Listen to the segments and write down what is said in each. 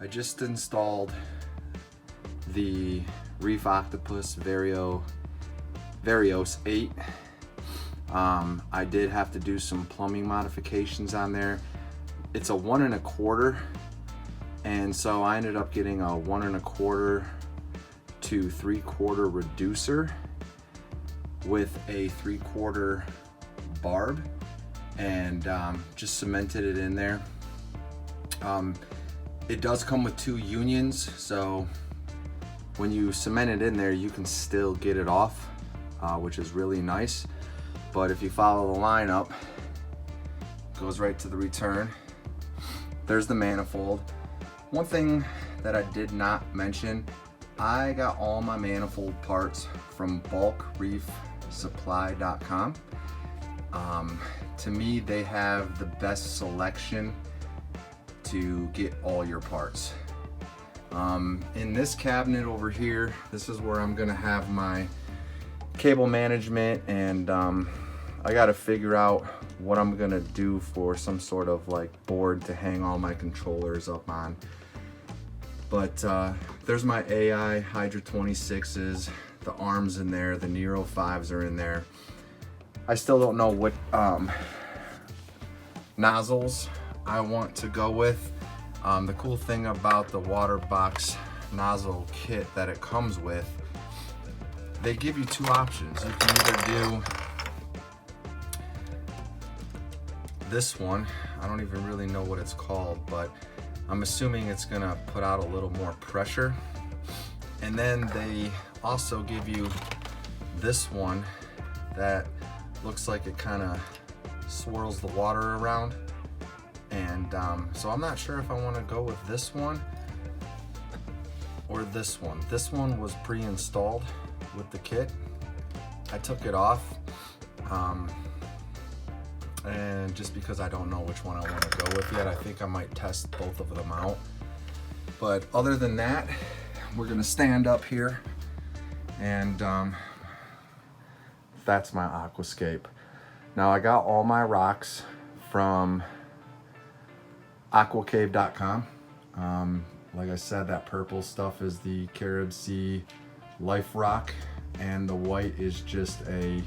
I just installed the Reef Octopus VarioS 8. I did have to do some plumbing modifications on there. It's a 1 1/4, and so I ended up getting a 1 1/4 to 3/4 reducer with a 3/4 barb, and just cemented it in there. It does come with 2 unions, so when you cement it in there, you can still get it off, which is really nice. But if you follow the line up, it goes right to the return. There's the manifold. One thing that I did not mention, I got all my manifold parts from bulkreefsupply.com. To me, they have the best selection to get all your parts. In this cabinet over here, this is where I'm gonna have my cable management, and I gotta figure out what I'm gonna do for some sort of like board to hang all my controllers up on. But there's my AI Hydra 26s, the arms in there, the Nero 5s are in there. I still don't know what nozzles I want to go with. The cool thing about the Waterbox nozzle kit that it comes with, they give you 2 options. You can either do this one. I don't even really know what it's called, but I'm assuming it's gonna put out a little more pressure. And then they also give you this one that looks like it kind of swirls the water around. And so I'm not sure if I want to go with this one or this one. This one was pre-installed with the kit. I took it off, and just because I don't know which one I want to go with yet, I think I might test both of them out. But other than that, we're gonna stand up here, and that's my aquascape. Now I got all my rocks from aquacave.com. Like I said, that purple stuff is the Carib Sea Life Rock, and the white is just I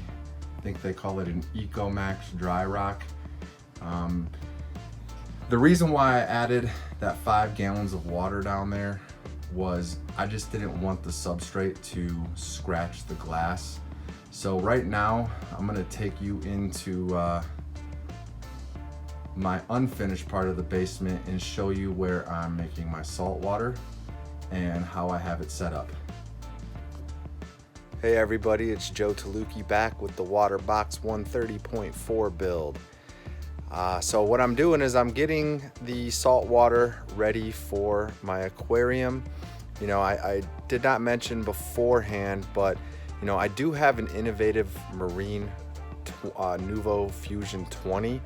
think they call it an Ecomax dry rock. The reason why I added that 5 gallons of water down there was I just didn't want the substrate to scratch the glass. So right now I'm gonna take you into my unfinished part of the basement and show you where I'm making my salt water and how I have it set up. Hey everybody, it's Joe Taluki back with the Waterbox 130.4 build. So what I'm doing is I'm getting the salt water ready for my aquarium. You know, I did not mention beforehand, but you know, I do have an innovative marine Nuvo Fusion 20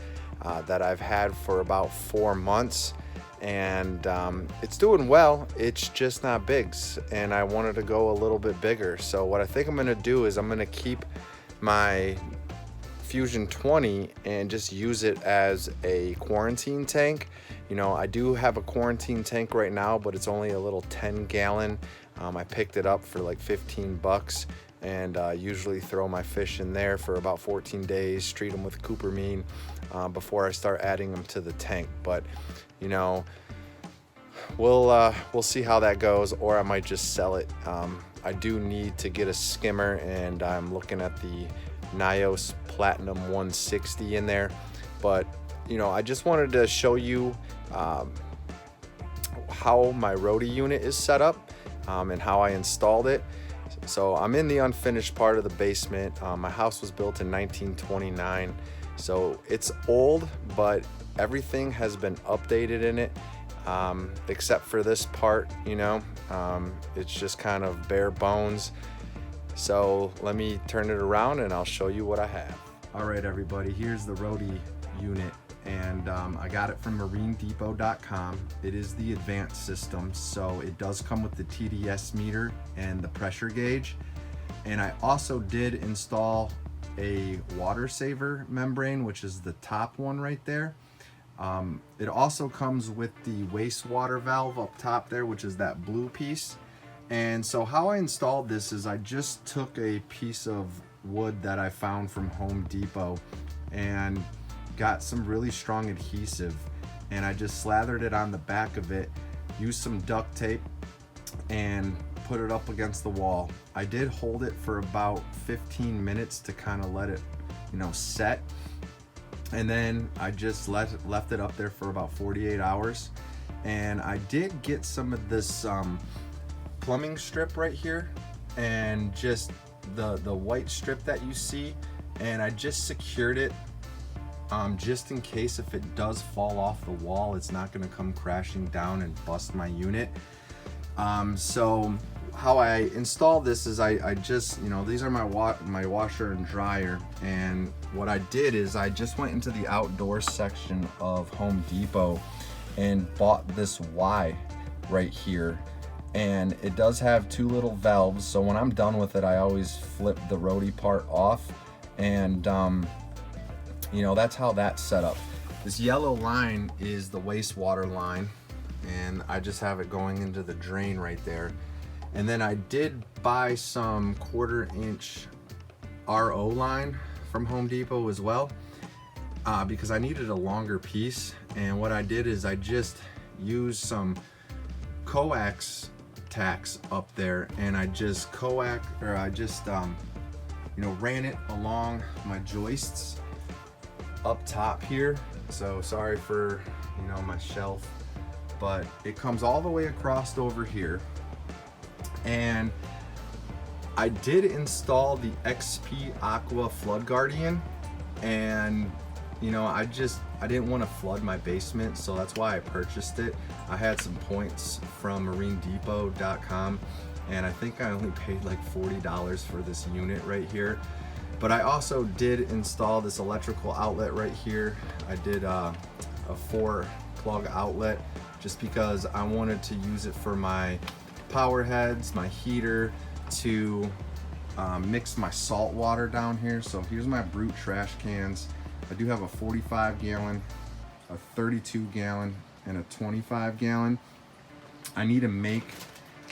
that I've had for about 4 months, and it's doing well. It's just not big, and I wanted to go a little bit bigger. So what I think I'm gonna do is I'm gonna keep my Fusion 20 and just use it as a quarantine tank. You know, I do have a quarantine tank right now, but it's only a little 10 gallon. I picked it up for like 15 bucks, and usually throw my fish in there for about 14 days, treat them with cupramine before I start adding them to the tank. But you know, we'll see how that goes, or I might just sell it. I do need to get a skimmer, and I'm looking at the NIOS Platinum 160 in there. But you know, I just wanted to show you how my RODI unit is set up and how I installed it. So I'm in the unfinished part of the basement. My house was built in 1929, so it's old, but everything has been updated in it, except for this part. You know, it's just kind of bare bones. So let me turn it around and I'll show you what I have. All right, everybody, here's the RODI unit, and I got it from marinedepot.com. It is the advanced system, so it does come with the TDS meter and the pressure gauge. And I also did install a water saver membrane, which is the top one right there. It also comes with the wastewater valve up top there, which is that blue piece. And so how I installed this is I just took a piece of wood that I found from Home Depot and got some really strong adhesive, and I just slathered it on the back of it, used some duct tape, and put it up against the wall. I did hold it for about 15 minutes to kind of let it, set. And then I just left it up there for about 48 hours. And I did get some of this plumbing strip right here, and just the white strip that you see, and I just secured it just in case if it does fall off the wall, it's not going to come crashing down and bust my unit. So how I install this is I just, these are my washer and dryer, and what I did is I just went into the outdoor section of Home Depot and bought this Y right here, and it does have two little valves, so when I'm done with it I always flip the RODI part off, and that's how that's set up. This yellow line is the wastewater line, and I just have it going into the drain right there. And then I did buy some 1/4 inch RO line from Home Depot as well, because I needed a longer piece. And what I did is I just used some coax tacks up there, and I just ran it along my joists up top here. So sorry for my shelf, but it comes all the way across over here. And I did install the XP Aqua Flood Guardian, and I didn't want to flood my basement, so that's why I purchased it. I had some points from marinedepot.com, and I think I only paid like $40 for this unit right here. But I also did install this electrical outlet right here. I did a 4-plug outlet just because I wanted to use it for my power heads, my heater, to mix my salt water down here. So here's my Brute trash cans. I do have a 45 gallon, a 32 gallon, and a 25 gallon. I need to make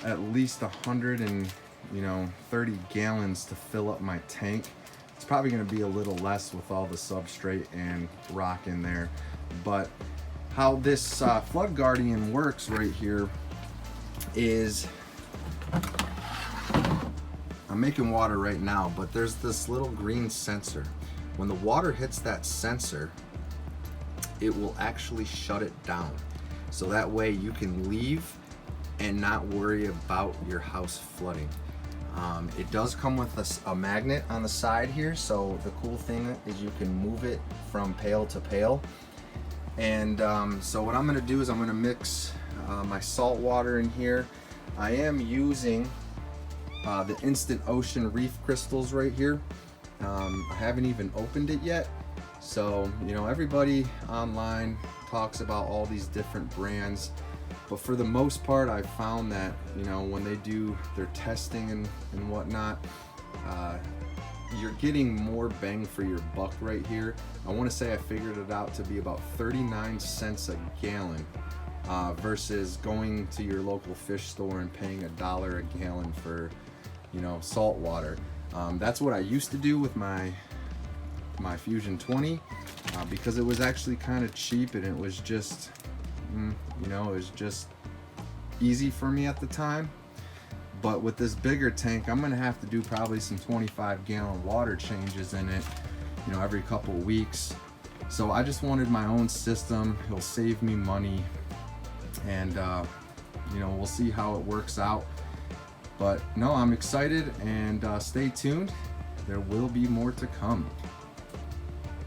at least 130 gallons to fill up my tank. It's probably going to be a little less with all the substrate and rock in there. But how this Flood Guardian works right here is, I'm making water right now, but there's this little green sensor. When the water hits that sensor, it will actually shut it down. So that way you can leave and not worry about your house flooding. It does come with a magnet on the side here, so the cool thing is you can move it from pail to pail. And so what I'm going to do is I'm going to mix my salt water in here. I am using the Instant Ocean Reef crystals right here. I haven't even opened it yet. So, everybody online talks about all these different brands, but for the most part, I found that, when they do their testing and whatnot, you're getting more bang for your buck right here. I want to say I figured it out to be about 39 cents a gallon versus going to your local fish store and paying $1 a gallon for, salt water. That's what I used to do with my Fusion 20 because it was actually kind of cheap, and it was just, it was just easy for me at the time. But with this bigger tank, I'm gonna have to do probably some 25-gallon water changes in it, every couple weeks. So I just wanted my own system. It'll save me money, and we'll see how it works out. But no, I'm excited, and stay tuned. There will be more to come.